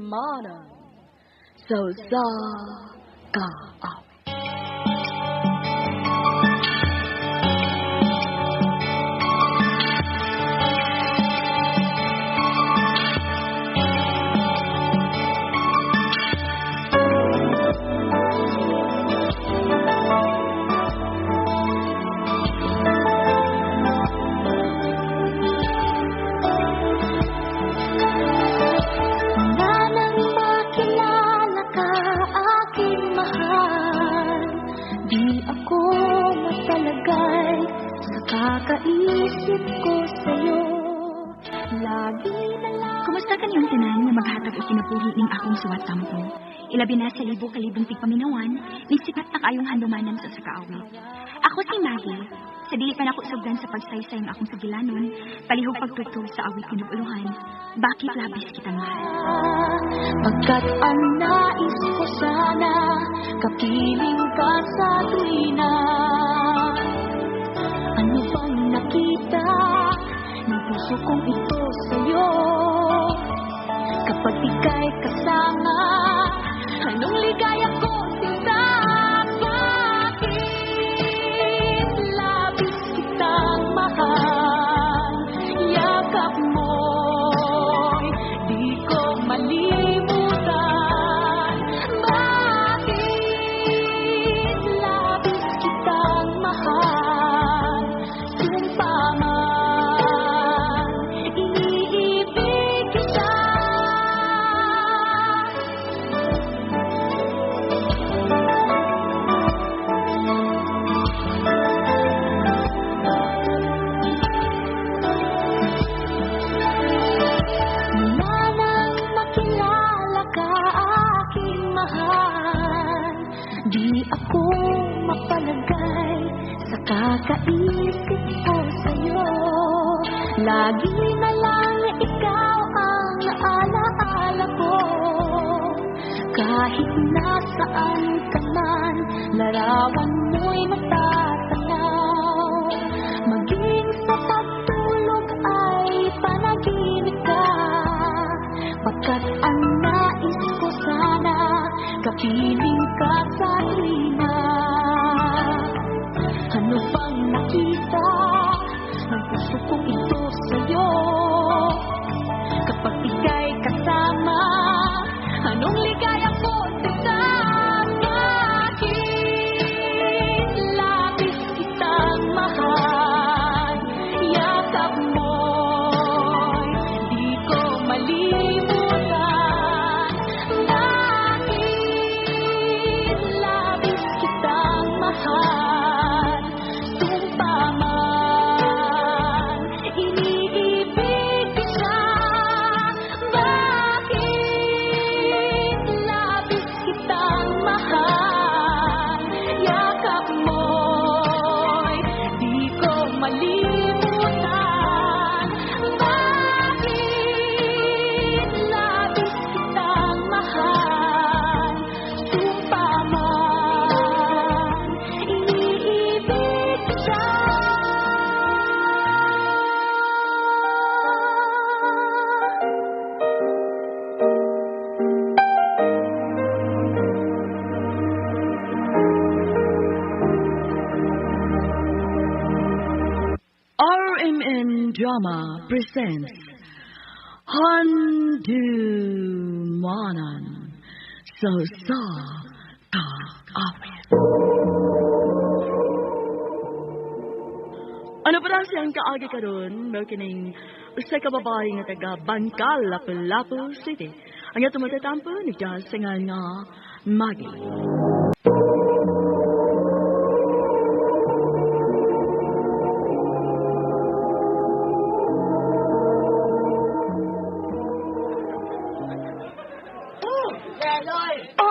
Manan. So sa ka Kakaisip ko sa'yo, lagi na lang. Kumusta kaniyong tanan nga maghatag o kinabuhi ning akong suwat tampo? Ilabi na sa libo-kalibong tigpaminawan, nisikat na kayong handumanan sa sakaawit. Ako si Maggie. Sa dili pa nako sugdan sa pagsaysay ng akong sagilanon, palihog pagtuto sa awit kinubuluhan, bakit labis kitang mahal? Pagkat ang nais ko sana, kapiling ka sa tuwina. Ano bang nakita ng puso kong ito sa'yo? Kapag ika'y kasama, anong ligaya ko sinta? Bakit labis kitang mahal? Yakap mo'y di ko malimutan. Bakit labis kitang mahal? Kakaisip ko sa'yo, lagi na lang ikaw ang naalaala ko. Kahit nasaan ka man, larawan mo'y matatanaw. Maging sa pagtulog ay panaginip ka, pagkat ang nais ko sana, kapiling ka sa tuwina. Ano bang nakita ng puso kong ito sa'yo? Kapag ika'y kasama, anong ligaya ko sa bakit labis kitang mahal? Yakap mo'y di ko malimutan. Bakit labis kitang mahal? Drama presents Handumanan So Sa Ka Awit. Ano pa na siyang kaagi karon? May kining usay ka babae nga taga Bangkal, Lapu-Lapu City. Ang ito matatampo ni Jasingan nga Maggie.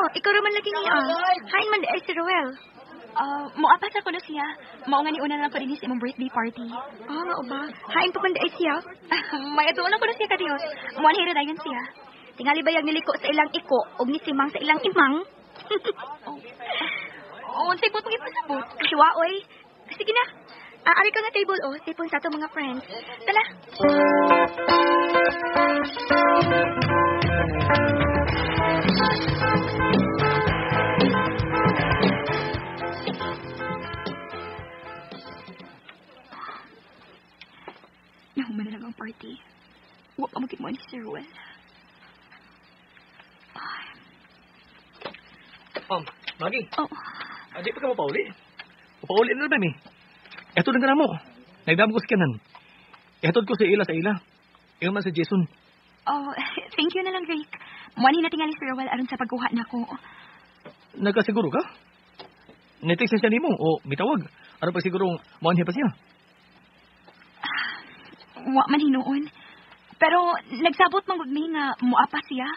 Ikaw raman lagi niya. Hain man ay si Roel. Muapas ako na siya. Mao nga ni una lang ko din sa imong birthday party. Nga ba? Hain pa man ay siya. May atuon ako na siya kadiyos. Muan hiradayon siya. Tingali bayag niliko sa ilang iko og nisimang sa ilang imang. Unsay putong ipasabot? Siwa oy. Sige na. Ari ka nga table, oh. Tipon sa ato mga friends. Tala. Nahuman na lang ang party. Huwag pa magkit mo ni Sir Ruel. Maggie. Oh. Di pa ka mapauli. Mapauli na naman, Eto lang ka na mo. Nagdamo ko sa kanan. Eto ko sa ila. Iyon man si Jason. Oh, thank you na lang, Rick. Mani na tingali Sir Ruel aron sa pagkuha na ko. Nagkasiguro ka? Netext siya ni mo o mitawag. Ano pa sigurong maunhi pa siya? Wa man hinuon. Pero nagsabot man gud mi nga moapa siya.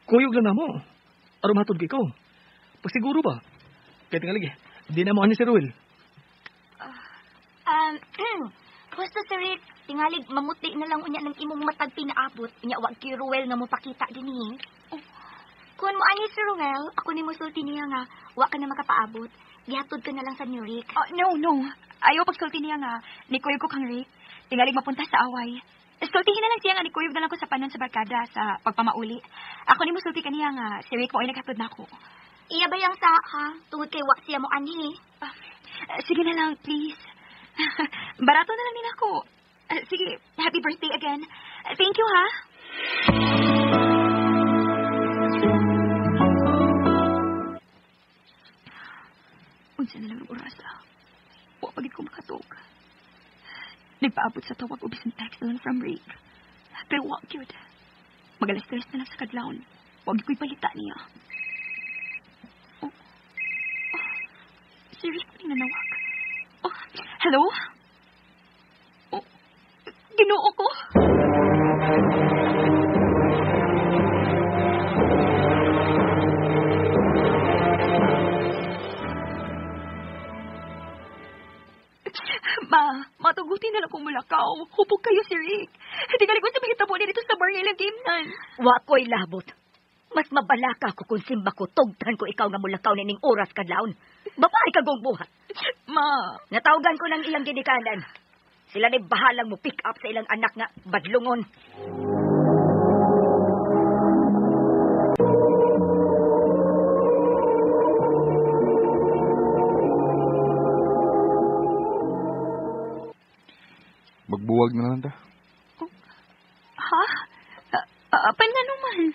Kuyog lang na mo. Aron matod kay ko. Pasiguro ba? Kaya tingali, di na maunhi si Ruel. Basta si Rick, tingalig mamuti na lang unya ng imong matag pinaabot. Unya wag kay Ruel nga mo pakita dinhi. Kung mo ani si Ruel, ako ni musulti niya nga wa ka na makapaabot. Gihatod ka na lang sa ni Rick. No. Ayaw pagsulti niya nga ni Kuya ko kang Rick. Tingalig mapunta sa away. Sultihin na lang siya nga ni Kuya na lang ko sa panon sa barkada sa pagpamauli. Ako ni musulti kaniya nga si Rick mo ay naghatod na ako. Iya ba yang sa ha? Tungod kay wa siya mo ani. Sige na lang, please. Barato na lang din ako. Sige, happy birthday again. Thank you, ha? Unsa na lang ang orasa. Wa pagid ko makatog. Nagpaabot sa tawag o bisan text na lang from Rick. Pero wa gyud. Mag-alas-tres na lang sa kadlawon. Wag ko'y palita niya. Si Rick na nanawag. Hello? Ginoo ko? Matugutin na lang kung mulakaw. Hupog kayo si Rick. Hindi ka ko sa mga tabo dito sa bar nilang game nan. Wa ko'y labot. Mas mabalaka ko kung simba ko tugtan ko ikaw nga mulakaw nining oras kadlawon. Babae ka gong buhat. Ma. Natawgan ko ng ilang ginikanan. Sila na bahalang mo pick up sa ilang anak nga badlungon. Magbuwag na lang ta. Ha? Apan nga naman.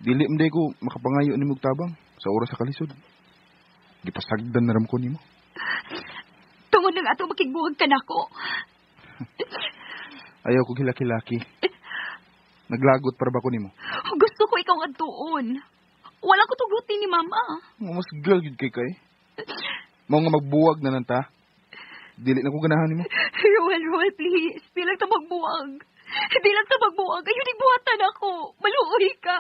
Dili mday ko makapangayo ni Mugtabang sa oras sa kalisod. Gipasagdan na ram ko nimo. Tungod ng ato makigbuwag ka na ko. Ayaw ko hilaki-laki. Naglagot para ba ko nimo? Gusto ko ikaw nga tuon. Wala ko tugutin ni Mama. Mas girl gid kay kay. Mao nga magbuwag na lang ta. Dili na ko ganahan nimo. Ruel, please. Di lang ta magbuwag. Di lang ta magbuwag. Ayaw di buhatan ako. Maluoy ka.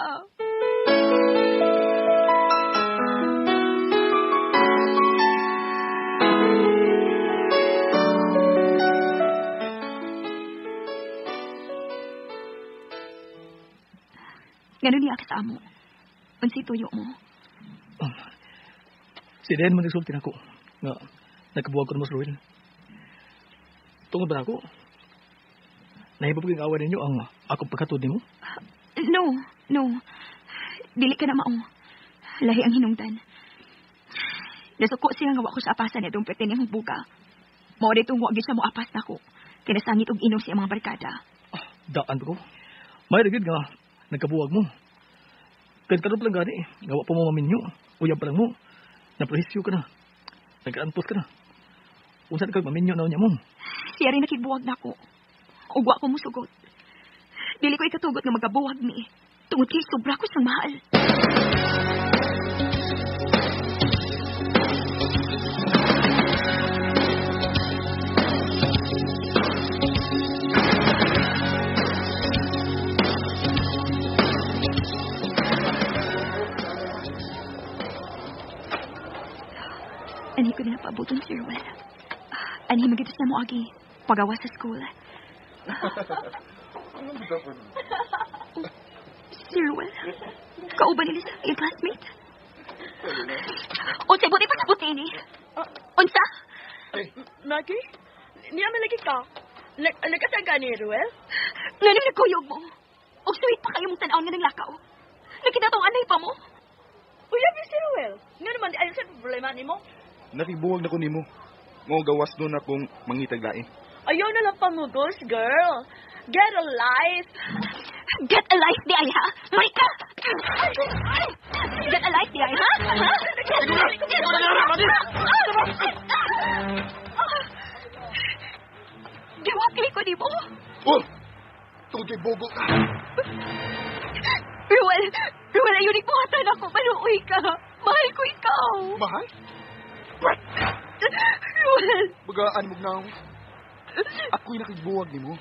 Ganun niya ka sa amo. Unsay tuyo mo? Si Den mo nagsulti na ako. Nga, nagkabuwag ko na mas Ruel. Tungod ba na ako? Nahibabaging awa ninyo ang akong pagkatod mo? No. Dili ka na mao. Lahi ang hinungdan. Nasuko siya nga wako sa apasan na itong pwede niyang buga. Mao dito nga agad siya mo apas na ko. Kinasangit og inom siya mga barkada. Daan ko. May rigid nga, nagkabuwag mo. Kahit karoon lang gani, gawa pa mo maminyo. Uyab pa lang mo. Naprohisyo ka na. Nagkaanpos ka na. Unsan ka maminyo na niya mo? Siya rin nakigbuwag na ko. Ugwa ko musugot. Dili ko ikatugot nga magabuwag ni. Tungod kay sobra ko siyang mahal. Ani ko na pabuton si Ruel. Ani magitos na mo agi. Pagawa sa school. Si Ruel. Kauban nila sa classmate. O, sa buti pa sa buti ni. Unsa? Maggie? Niya malagi ka. Nagkasang ka ni Ruel? Ngayon nagkuyog mo. O sweet pa kayo mong tanaw nga ng lakaw. Nakita tong anay pa mo. Uya, si Ruel. Nga naman, ayun sa problema ni mo. Nakibuwag na ko nimo. Ngo gawas doon akong mangitag lain. Ayaw na lang pamugos, girl. Get a life. Get a life di ay ha? Marika! Get a life di ay ha? Diwakli ko di mo. Oh! Tungkol bogo ka. Ruel, ayun ikuhatan ako. Maluoy ka. Mahal ko ikaw. Mahal? Ruel. Bagaan mo na. Ako'y nakibuwag ni mo.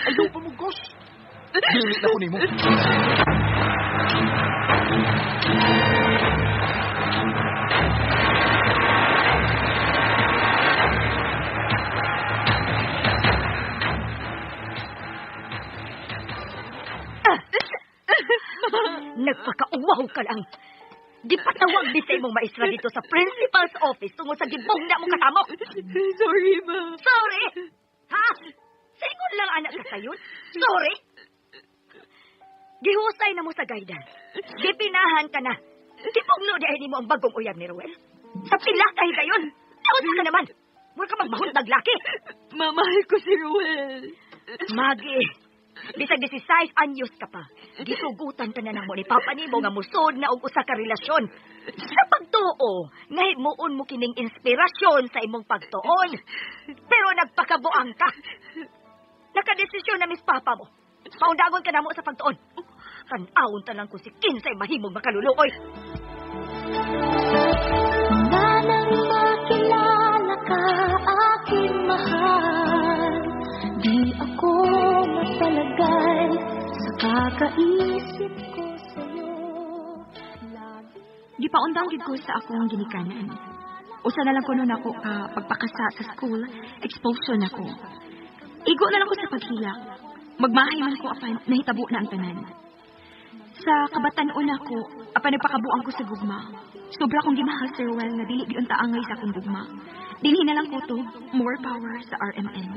Ayaw pa mo, Gos. Bilit na ko ni mo. Nagpakauwaw ka lang. Di patawag di sa imong maestra dito sa principal's office tungod sa gibong na mong kasamo. Sorry, ma. Sorry! Ha? Singon lang anak ka sayon? Sorry? Gihusay na mo sa guidance. Gipinahan ka na. Gipugno di mo ang bagong uyab ni Ruel. Sa pila kayo gayon. Tawad ka naman. Mura ka magmahundag laki. Mamahal ko si Ruel. Magi, bisag 16 anyos ka pa. Gisugutan ka na ng mo ni Papa nimo nga musod na og usa ka relasyon. Sa pagtuo, nahimuon mo kining inspirasyon sa imong pagtuon. Pero nagpakabuang ka. Nakadesisyon na Miss Papa mo. Paundagon ka na mo sa pagtuon. Tanawon ta lang kung si Kinsay mahimong makaluluoy. Nanang makilala ka, aking mahal. Di ako mapalagay sa kakaisip ko sa'yo. Di pa undang gid ko sa akong ginikanan. Usa na lang kuno nako ka pagpakasa sa school, exposure nako. Igo na lang ko sa paghilak. Magmahay man ko apan nahitabo na ang tanan. Sa kabatan-on ako, apan nagpakabuang ko sa gugma. Sobra kong gimahal si Ruel na dili giunta angay sa akong gugma. Dinhi na lang ko to, more power sa RMN.